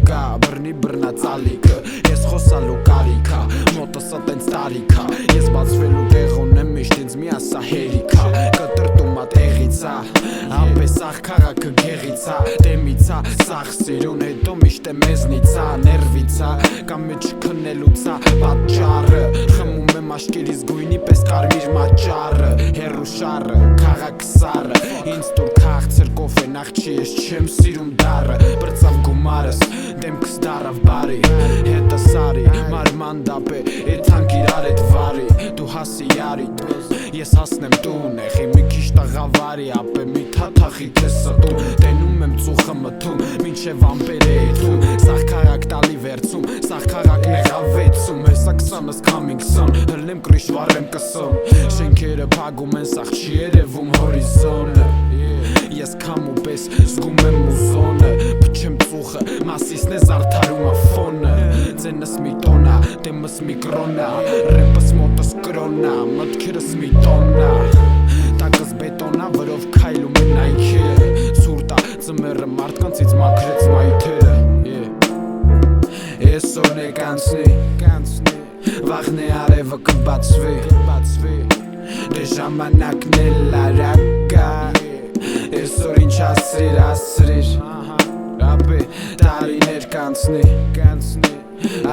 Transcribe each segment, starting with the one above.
կա բռնի բռնած ալիքը ես խոսալու կարիքա մոտսա տենց տարիքա ես բացվելու տեղ ունեմ միշտ ինձ մի ասա հերիքա կտրտում ատ էղիցա ապես աղ քաղաքը գեղիցա դեմիցա սաղ սիրուն հետո միշտ է մեզնիցա ներվիցա կամ մեջ քնելուցա պատճառը խմում եմ աշկերիս գույնի պես կարմիր մաճառը հերու շարը քաղաք սարը ինձ տուր քաղցր կոֆե նախ չի ես չեմ սիրում դարը բրծավ գումարս դեմքս դարավ բարի հետը սարի մարման դապ է էդ հանք իրար էդ վարի դու հասի յարի ես հասնեմ տուն եղի մի քիչ տաղավարի ապե մի թաթախի քեզ ստում տենում եմ ծուխը մթում մինչև ամպեր է եթում սաղ քաղաք տալի վերցում սաղ քաղաքն եղավեցում հեսա 20-ս coming soon հլնեմ կրիշ վառեմ կսում շենքերը փագում են սաղ չի երևում հորիզոնը ես քամու պես զգում եմ ուզոնը փչեմ ծուխը մասիսն է զարդարում ա ձենս մի տոնա դեմս մի կրոնա ռեպս մոտս կրոնա մտքերս մի տոնա տակս բետոնա վրով քայլում են նայքերը սուրտա ծմերը մարդկանցից մաքրեց մայթերը Այսօրն է կանցնի վաղն է արևը կբացվի դե ժամանակն էլ արագ գա Այսօր ինչ ասրիր ապե տարիներ կանցնի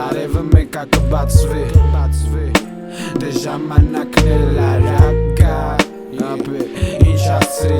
արևը մեկա կբացվի դե ժամանակն էլ արագ գա ապե ինչ ասրիր